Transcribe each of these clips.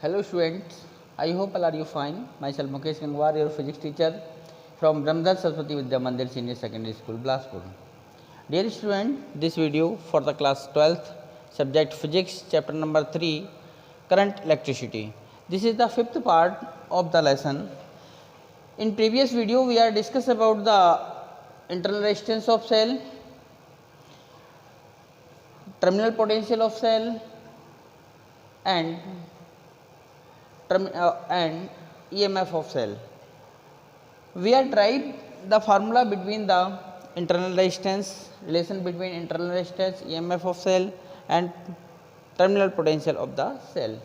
Hello students, I hope all are you fine. Myself Mukesh Gangwar, your physics teacher from Brahmdar Saraswati Vidya Mandir Senior Secondary School, Bilaspur. Dear student, this video for the class 12th, subject physics, chapter number 3, current electricity. This is the fifth part of the lesson. In previous video, we are discussed about the internal resistance of cell, terminal potential of cell, and EMF of cell. We have tried the formula between the internal resistance, relation between internal resistance, EMF of cell and terminal potential of the cell.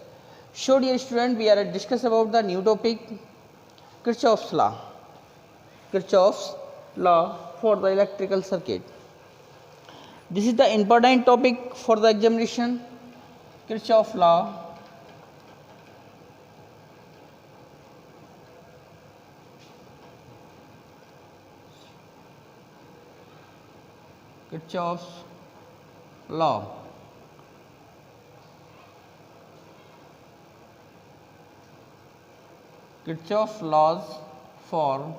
So dear student, we are discuss about the new topic, Kirchhoff's law. Kirchhoff's law for the electrical circuit. This is the important topic for the examination, Kirchhoff's law. Kirchhoff's law. Kirchhoff's laws for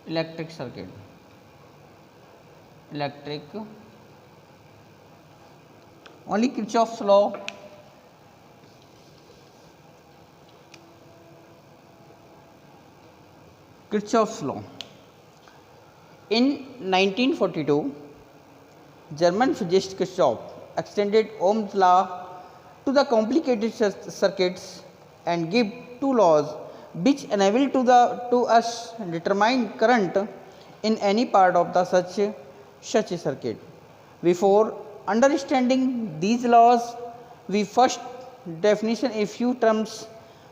electric circuit. Only Kirchhoff's law. Kirchhoff's law. In 1942, German physicist Kirchhoff extended Ohm's law to the complicated circuits and gave two laws which enable to us determine current in any part of the such a circuit. Before understanding these laws, we first definition a few terms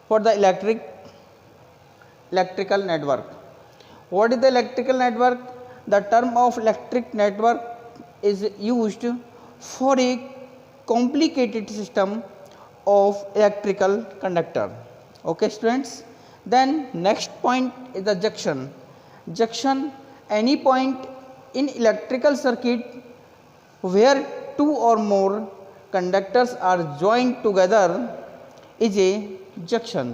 for the electrical network. What is the electrical network? The term of electric network is used for a complicated system of electrical conductor. Okay students, then next point is the junction. Junction, any point in electrical circuit where two or more conductors are joined together is a junction.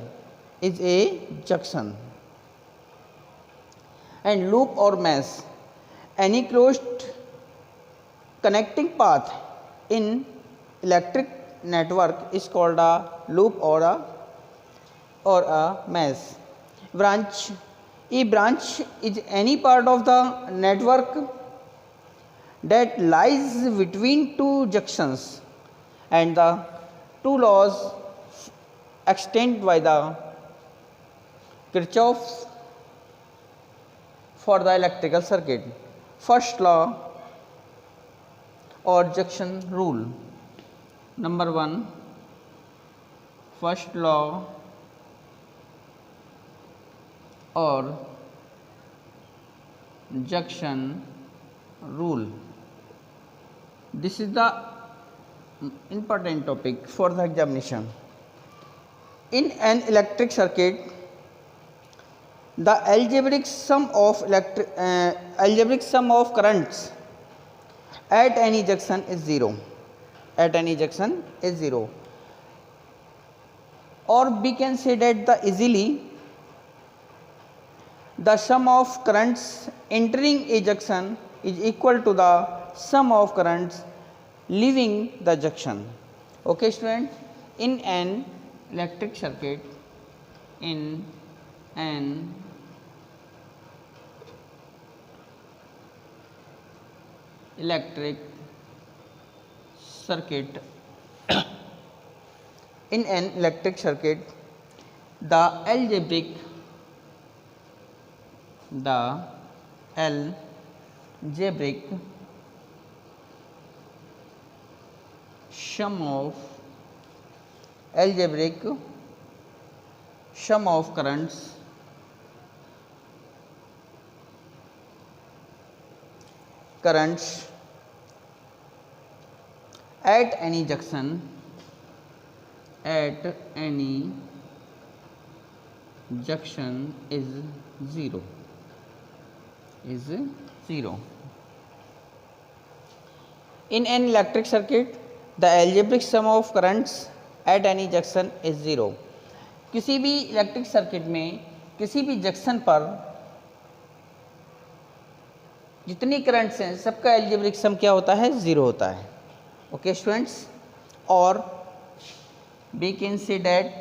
And loop or mesh, any closed connecting path in electric network is called a loop or a mesh. Branch, a branch is any part of the network that lies between two junctions, and the two laws extend by the Kirchhoff's for the electrical circuit. First law or junction rule. Number 1, first law or junction rule. This is the important topic for the examination. In an electric circuit, the algebraic sum of currents at any junction is 0. Or we can say that easily the sum of currents entering a junction is equal to the sum of currents leaving the junction. Okay student, in an electric circuit, in an electric circuit, the algebraic sum of currents at any junction is 0. In an electric circuit, the algebraic sum of currents at any junction is zero. किसी भी electric circuit में किसी भी junction पर जितनी currents हैं सबका algebraic sum क्या होता है, ज़ीरो होता है। ओके स्टूडेंट्स, और we can say that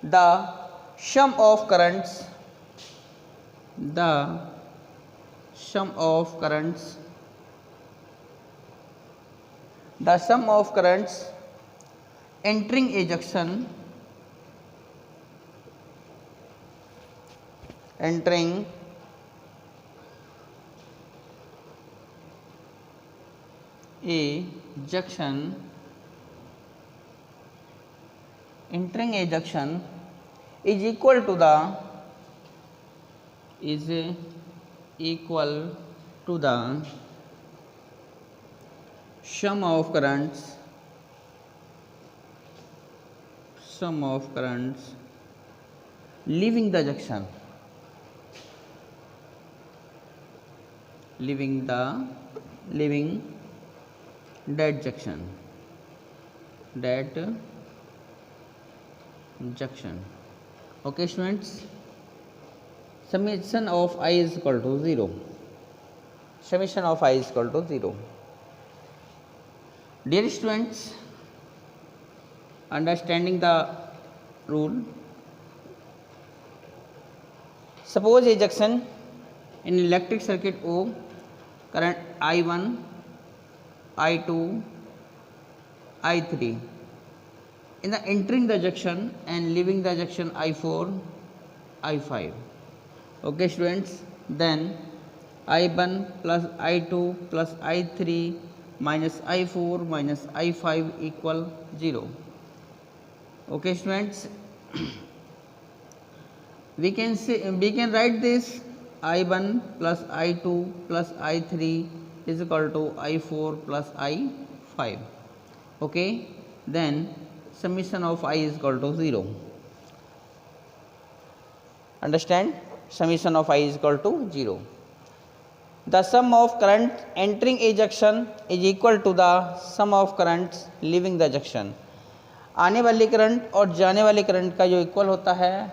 the sum of currents, the sum of currents, the sum of currents entering a junction, entering a junction, entering a junction is equal to the, is equal to the sum of currents, sum of currents leaving the junction, leaving that junction, that junction. Okay students, summation of I is equal to 0, summation of I is equal to 0. Dear students, understanding the rule, suppose a junction in electric circuit O, current I1, I2, I3, in the entering the junction and leaving the junction I4, I5. Okay students, then I1 plus I2 plus I3 minus I4 minus I5 equal 0. Okay students, we can write this I1 plus I2 plus I3 is equal to I4 plus I5. Okay, then summation of I is equal to 0. Understand? Summation of I is equal to 0. The sum of current entering a junction is equal to the sum of currents leaving the junction. आने वाली current और जाने वाली current का जो equal होता है,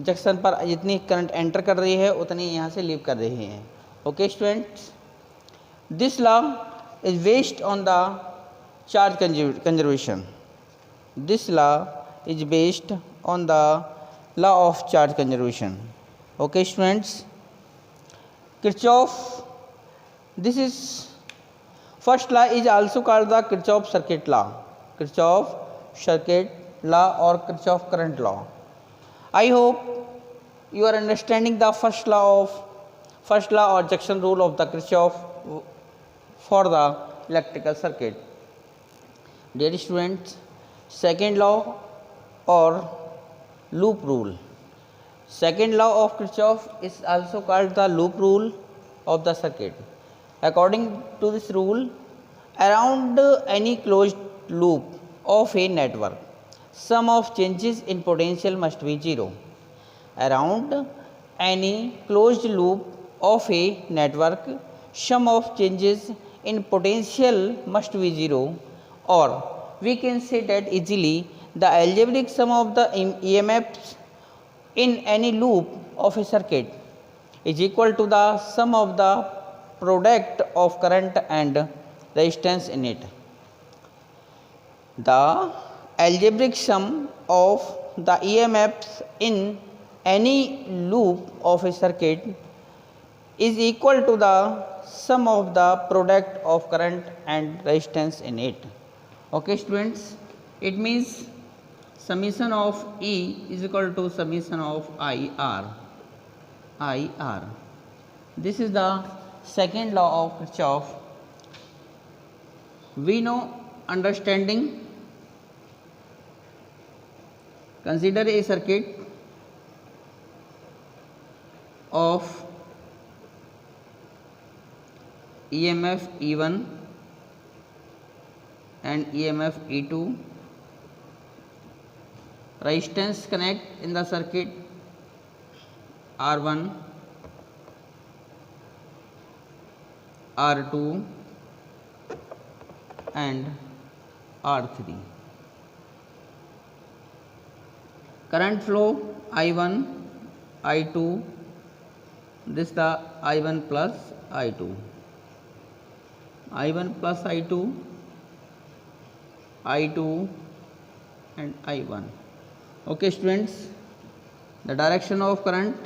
junction पर जितनी करंट एंटर कर रही है उतनी यहाँ से लीव कर रही है. Okay students, this law is based on the charge conservation. This law is based on the law of charge conservation. Okay students, Kirchhoff, this is first law is also called the Kirchhoff circuit law, Kirchhoff circuit law or Kirchhoff current law. I hope you are understanding the first law or junction rule of the Kirchhoff for the electrical circuit. Dear students, second law or loop rule. Second law of Kirchhoff is also called the loop rule of the circuit. According to this rule, around any closed loop of a network, sum of changes in potential must be 0. Around any closed loop of a network, sum of changes in potential must be 0, or we can say that easily the algebraic sum of the EMFs in any loop of a circuit is equal to the sum of the product of current and resistance in it. The algebraic sum of the EMFs in any loop of a circuit is equal to the sum of the product of current and resistance in it. Okay students, it means summation of E is equal to summation of IR. This is the second law of Kirchhoff. We know understanding. Consider a circuit of EMF E1 and EMF E2. Resistance connect in the circuit R1, R2 and R3. current flow I1, I2, this the I1 plus I2, I1 plus I2, I2 and I1. Okay students, the direction of current,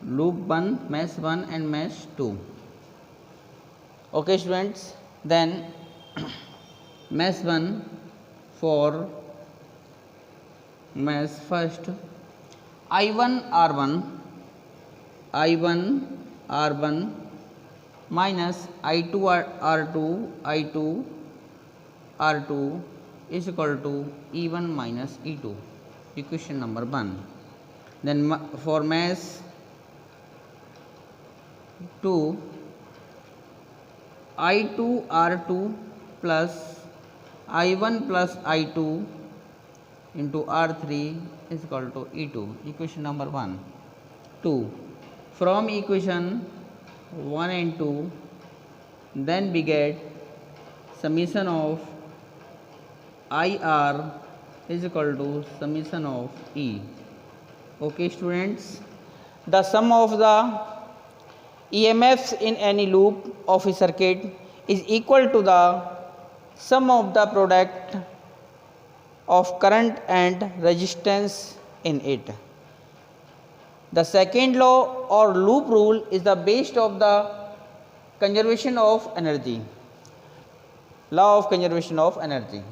loop 1, mesh 1 and mesh 2. Okay students, then mesh 1 for mesh first, I1 R1, I1 R1 minus I2 R2, I2 R2 is equal to E1 minus E2, equation number 1. Then for mesh 2, I2 R2 plus I1 plus I2 into R3 is equal to E2, equation number 1. 2. From equation 1 and 2, then we get summation of IR is equal to summation of E. Okay students, the sum of the EMFs in any loop of a circuit is equal to the sum of the product of current and resistance in it. The second law or loop rule is the base of the conservation of energy. Law of conservation of energy.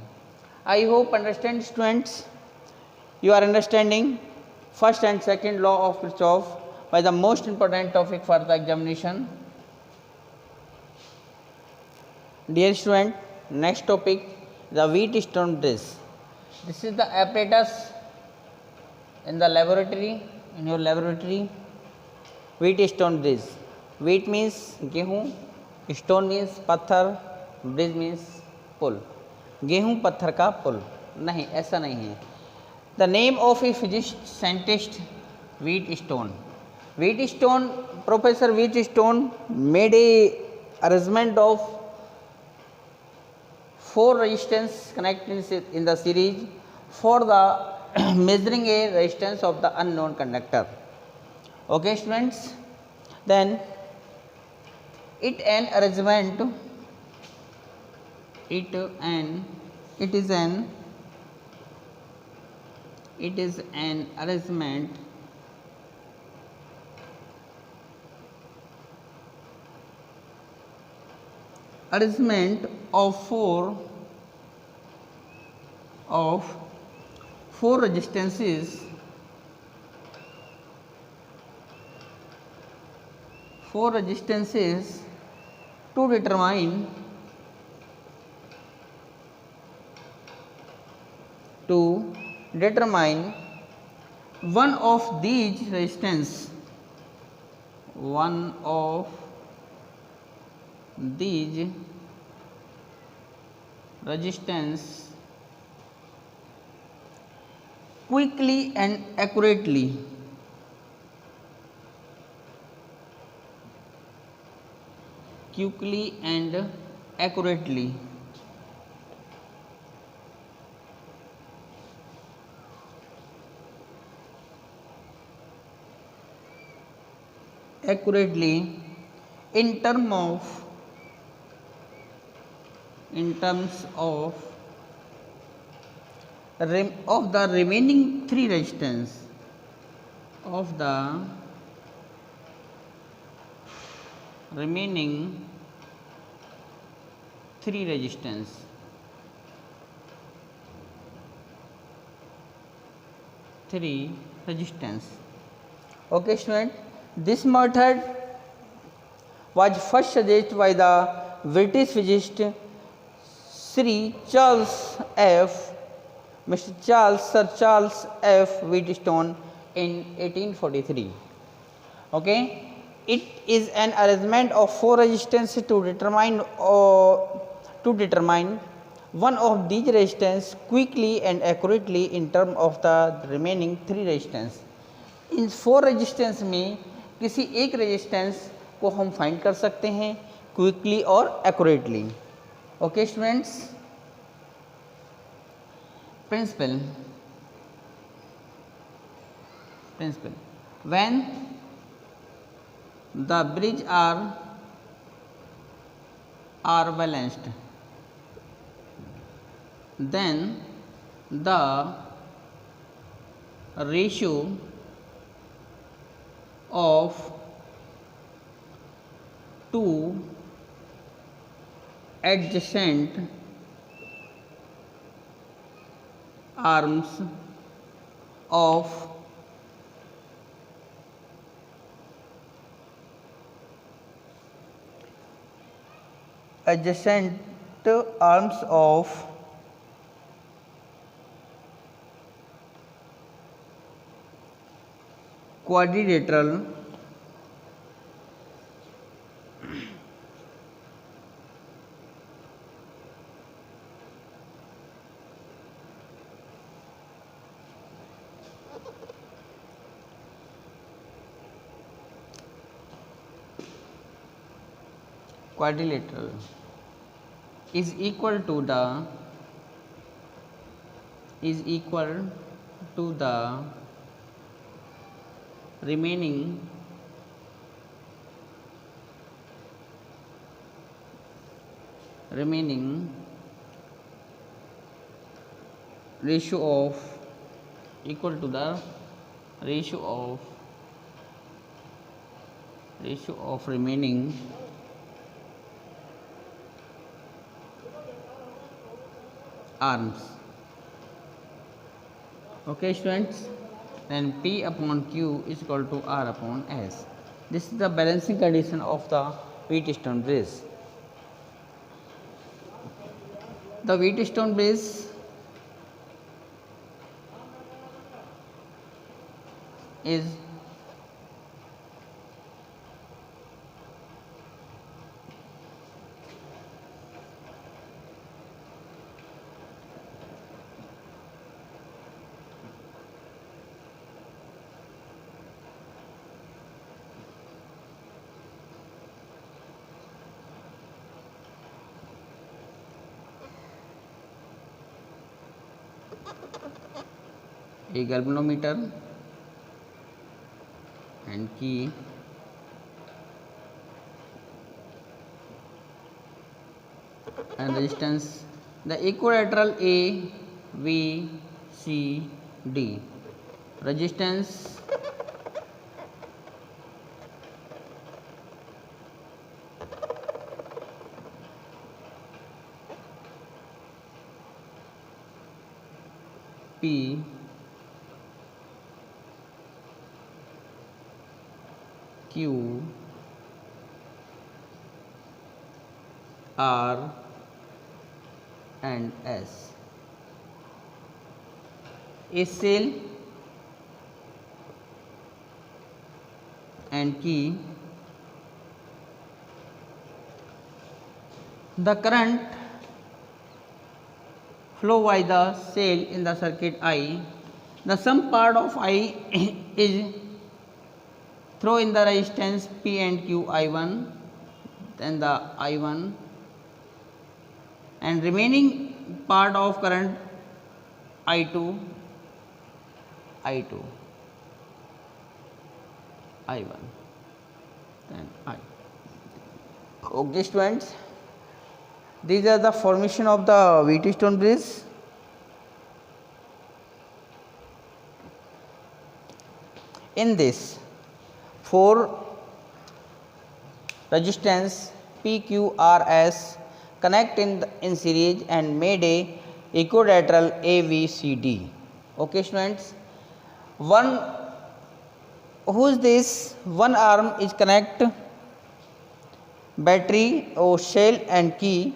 I hope understand students, you are understanding first and second law of Kirchhoff by the most important topic for the examination. Dear student, next topic, the Wheatstone bridge. This is the apparatus in the laboratory, in your laboratory. Wheatstone bridge. Wheat means गेहूँ, stone means पत्थर, bridge means पुल. गेहूँ पत्थर का पुल. नहीं, ऐसा नहीं है. The name of a physicist scientist Wheatstone. Wheatstone, Professor Wheatstone made a arrangement of 4 resistance connected in the series for the measuring a resistance of the unknown conductor. Okay students, then it is an arrangement of four resistances to determine one of these resistance quickly and accurately. In terms of the remaining 3 resistance Okay student, this method was first suggested by the British physicist Sir Charles F. Wheatstone in 1843. Okay, it is an arrangement of 4 resistances to determine one of these resistance quickly and accurately in terms of the remaining 3 resistance. In 4 resistance में किसी एक resistance को हम find कर सकते हैं quickly और accurately. Okay students, principle when the bridge are balanced, then the ratio of two adjacent arms of adjacent arms of quadrilateral is equal to the remaining ratio of equal to the ratio of remaining arms. Okay students, then P upon Q is equal to R upon S. This is the balancing condition of the Wheatstone bridge. The Wheatstone bridge is a galvanometer and key and resistance, the equilateral A, V, C, D. Resistance P, Q, R and S. A cell and key, the current flow by the cell in the circuit I, the sum part of I is throw in the resistance P and Q I1, then the I1, and remaining part of current I2, I2, I1, then I. Okay students, these are the formation of the Wheatstone bridge. In this, 4 resistance PQRS connect in series and made a equilateral AVCD. Okay students, one arm is connect battery or shell and key,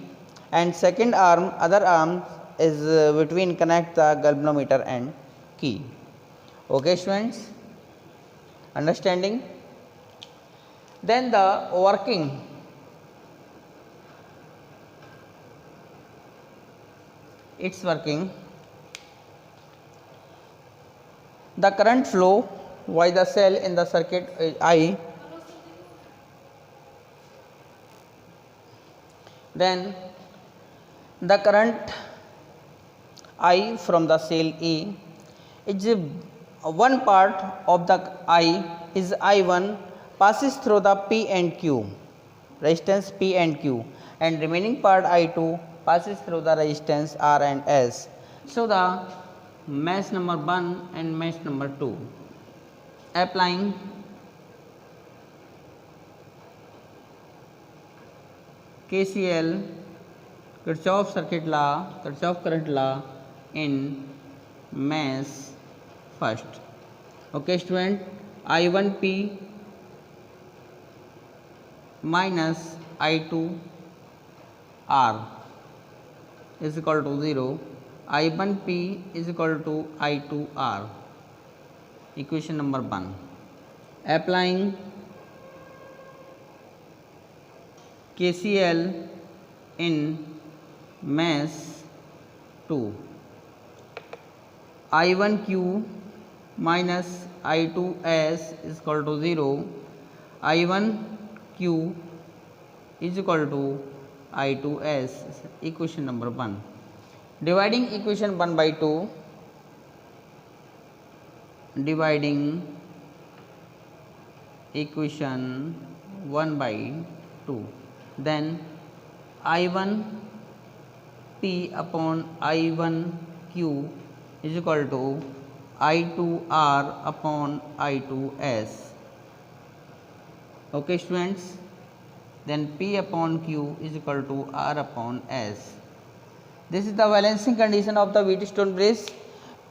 and second other arm is between connect the galvanometer and key. Okay students, understanding? Then the working, the current flow by the cell in the circuit I, then the current I from the cell A is one part of the I is I1 passes through the P and Q, resistance P and Q, and remaining part I2 passes through the resistance R and S. So the mesh number 1 and mesh number 2, applying KCL, Kirchhoff circuit law, Kirchhoff current law in mesh first. Okay student, I1P minus I2R is equal to 0, I1P is equal to I2R, equation number 1. Applying KCL in mesh 2, I1Q minus I2S is equal to 0, I1Q is equal to I2S, equation number 1. Dividing equation 1 by 2, dividing equation 1 by 2, then I1P upon I1Q is equal to I2R upon I2S. Okay students, then P upon Q is equal to R upon S. This is the balancing condition of the Wheatstone bridge.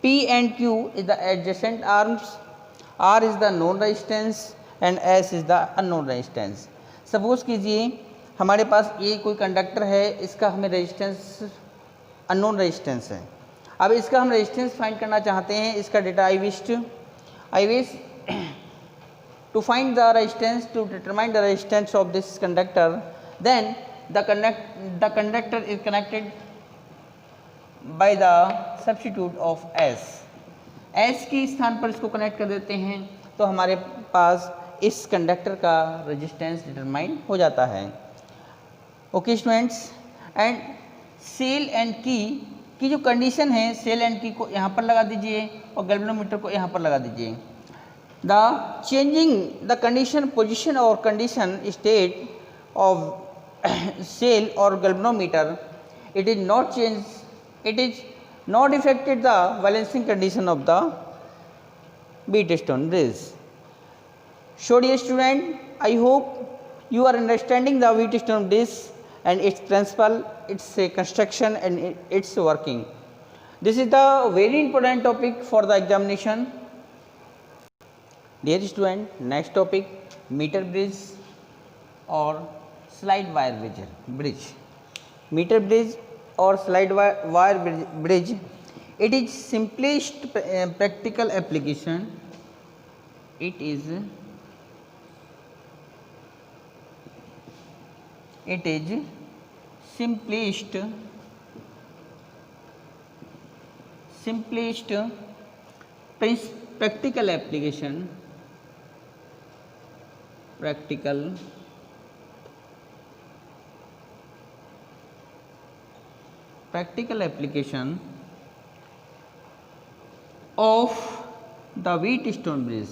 P and Q is the adjacent arms, R is the known resistance and S is the unknown resistance. Suppose कीजिए हमारे पास ये कोई conductor है, इसका हमें resistance unknown resistance है. अब इसका हम रेजिस्टेंस फाइंड करना चाहते हैं. इसका data I wish to find the resistance, to determine the resistance of this conductor, then the conductor is connected by the substitute of S. S के स्थान पर इसको कनेक्ट कर देते हैं तो हमारे पास इस कंडक्टर का रेजिस्टेंस डिटरमाइन हो जाता है. Okay students, and cell end की जो कंडीशन है, सेल एंड की को यहाँ पर लगा दीजिए और गैल्वेनोमीटर को यहाँ पर लगा दीजिए. The changing the condition position or condition state of cell or galvanometer, it is not changed, it is not affected the balancing condition of the Wheatstone bridge. So dear student, I hope you are understanding the Wheatstone bridge and its principle, its construction and its working. This is the very important topic for the examination. Dear student, next topic, meter bridge or slide wire bridge. Meter bridge or slide wire bridge, it is simplest practical application. It is simplest practical application of the Wheatstone bridge,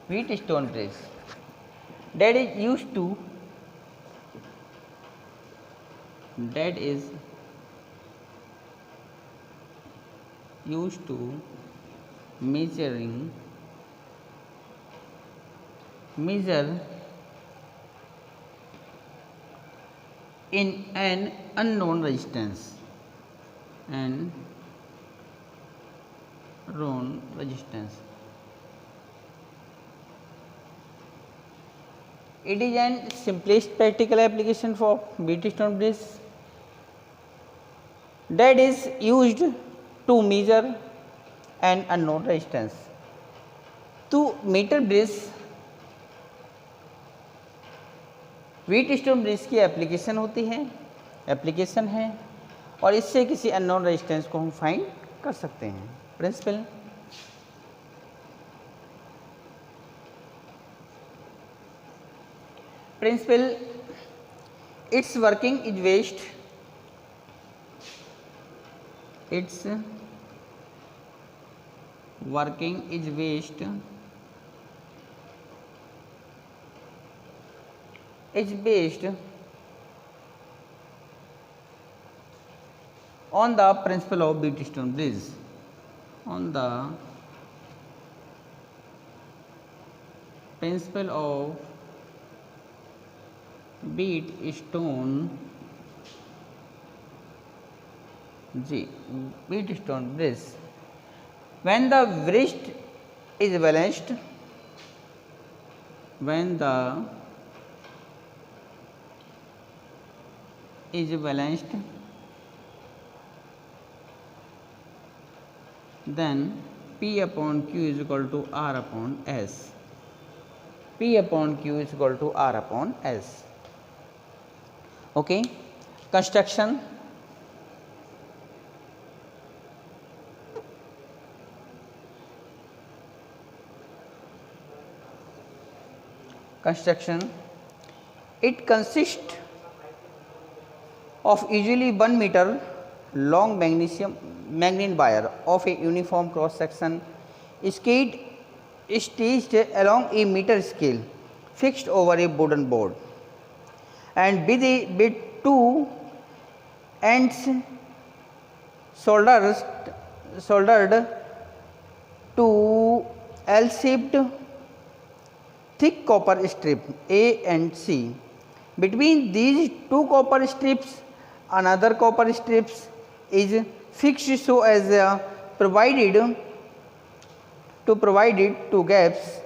Wheatstone bridge that is used to measure in an unknown resistance. It is an simplest practical application for Wheatstone bridge that is used to measure an unknown resistance. तो metre bridge Wheatstone bridge की application है और इससे किसी unknown resistance को हम find कर सकते हैं. Principle principle, its working is waste, its working is waste is based on the principle of Wheatstone bridge, on the principle of Wheatstone Wheatstone bridge. When the wrist is balanced, when the is balanced, then P upon Q is equal to R upon S. P upon Q is equal to R upon S. Okay. Construction. It consists of usually 1 meter long magnet wire of a uniform cross section staged along a meter scale fixed over a wooden board, and with two ends soldered to L-shaped thick copper strip A and C. Between these two copper strips, another copper strips is fixed so as provided two gaps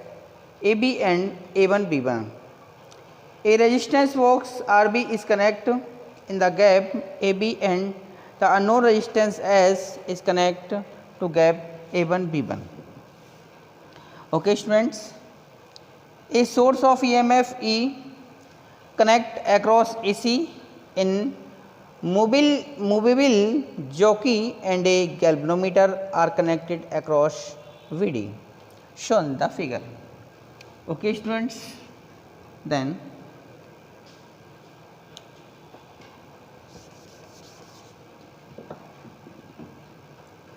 AB and A1B1. A resistance box RB is connected in the gap AB and the unknown resistance S is connected to gap A1B1. Okay, students. A source of EMF E connect across AC in movable jockey and a galvanometer are connected across VD, shown in the figure. Okay, students. Then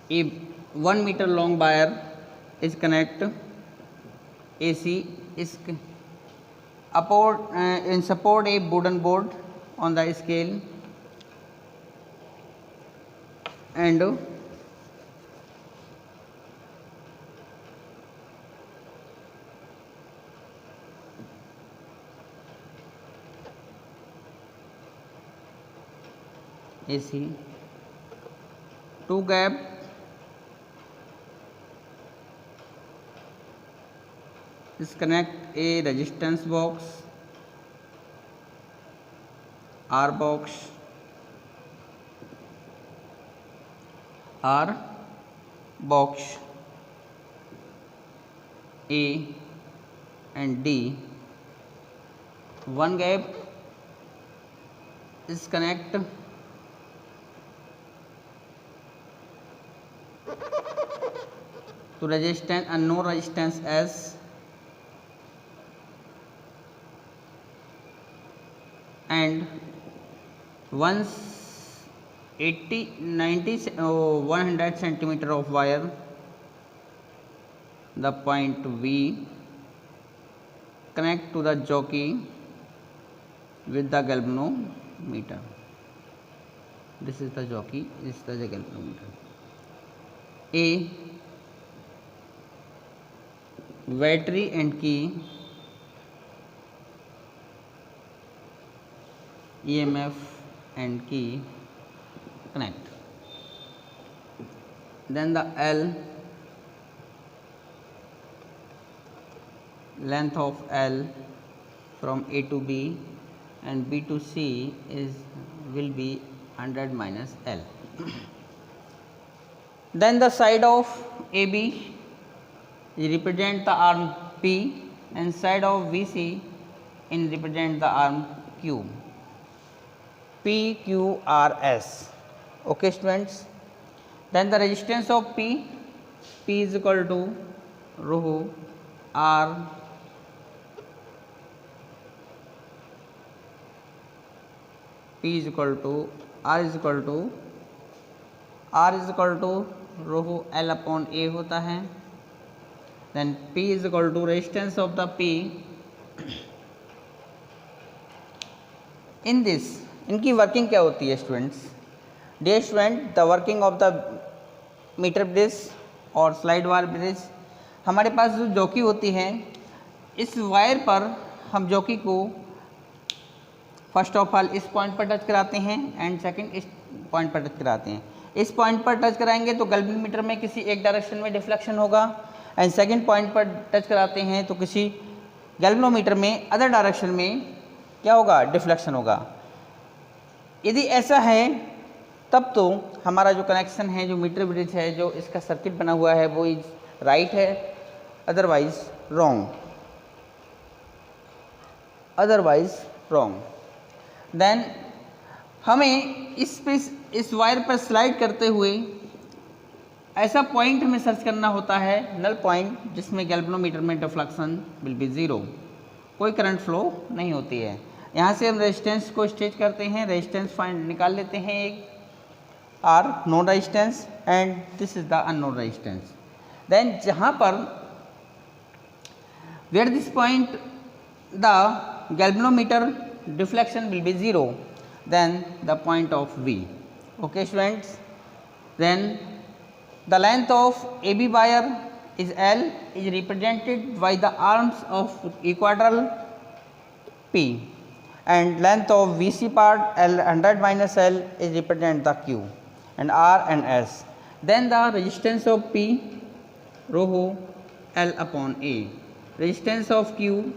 a 1 meter long wire is connected AC is in support a wooden board on the scale, and AC two gap disconnect a resistance box R box A and D. One gap is connect to resistance unknown resistance S, and once 100 centimeter of wire, the point V connect to the jockey with the galvanometer. This is the jockey, this is the galvanometer. A battery and key EMF and key connect. Then the L, length of L from A to B and B to C will be 100 minus L. Then the side of AB represent the arm P and side of VC represent the arm Q. PQRS. Okay, students. Then the resistance of P is equal to rho R P is equal to R is equal to rho L upon A होता है. Then P is equal to resistance of the P. In this, इनकी working क्या होती है students? Dear student, the working of the meter bridge और slide wire bridge, हमारे पास जो जॉकी होती है, इस वायर पर हम जॉकी को फर्स्ट ऑफ ऑल इस पॉइंट पर टच कराते हैं एंड सेकंड इस पॉइंट पर टच कराते हैं. इस पॉइंट पर टच कराएंगे तो गैल्वेनोमीटर में किसी एक डायरेक्शन में डिफ्लेक्शन होगा एंड सेकंड पॉइंट पर टच कराते हैं तो किसी गैल्वेनोमीटर में अदर डायरेक्शन में क्या होगा? डिफ्लेक्शन होगा. यदि ऐसा है तब तो हमारा जो कनेक्शन है, जो मीटर ब्रिज है, जो इसका सर्किट बना हुआ है, वो राइट है, अदरवाइज रॉन्ग. देन हमें इस वायर पर स्लाइड करते हुए ऐसा पॉइंट हमें सर्च करना होता है, नल पॉइंट, जिसमें गैल्वेनोमीटर में डिफ्लेक्शन विल बी ज़ीरो, कोई करंट फ्लो नहीं होती है. यहाँ से हम रेजिस्टेंस को स्टेज करते हैं, रेजिस्टेंस फाइंड निकाल लेते हैं. एक R known resistance and this is the unknown resistance. Then जहाँ पर where this point the galvanometer deflection will be zero, then the point of V. Okay students, then the length of AB wire is L, is represented by the arms of equilateral P, and length of VC part L 100 minus L is represent the Q, and R and S. Then the resistance of P rho L upon A, resistance of Q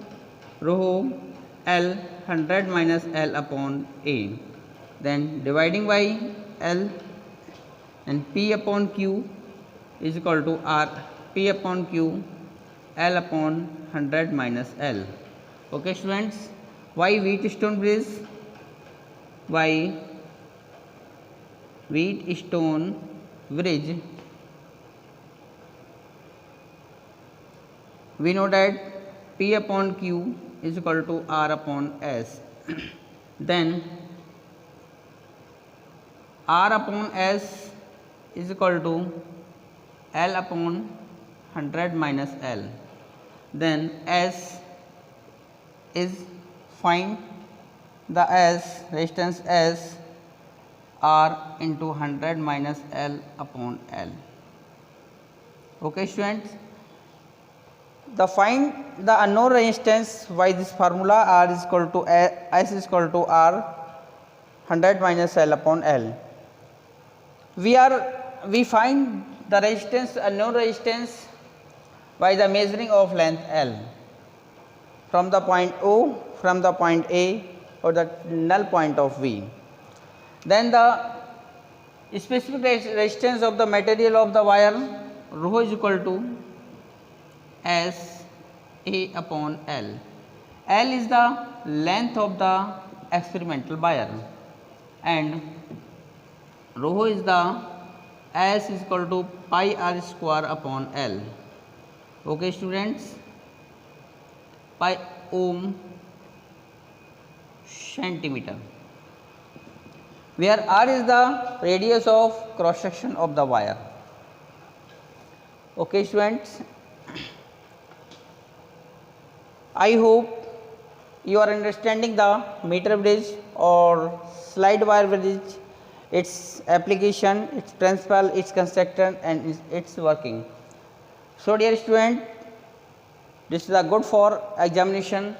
rho L 100 minus L upon A, then dividing by L, and P upon Q is equal to R, P upon Q L upon 100 minus L. Okay students, why Wheatstone bridge? Why Wheatstone bridge? We know that P upon Q is equal to R upon S. Then R upon S is equal to L upon 100 minus L. Then S is, find the S, resistance S, R into 100 minus L upon L. Okay students, the find the unknown resistance by this formula, R is equal to S is equal to R 100 minus L upon L. We find the resistance, unknown resistance, by the measuring of length L from the point O, from the point A, or the null point of V. Then the specific resistance of the material of the wire rho is equal to S A upon L. L is the length of the experimental wire and rho is the S is equal to pi R square upon L. Okay students, pi ohm centimeter, where R is the radius of cross section of the wire. Okay students, I hope you are understanding the meter bridge or slide wire bridge, its application, its principle, its construction and its working. So dear student, this is a good for examination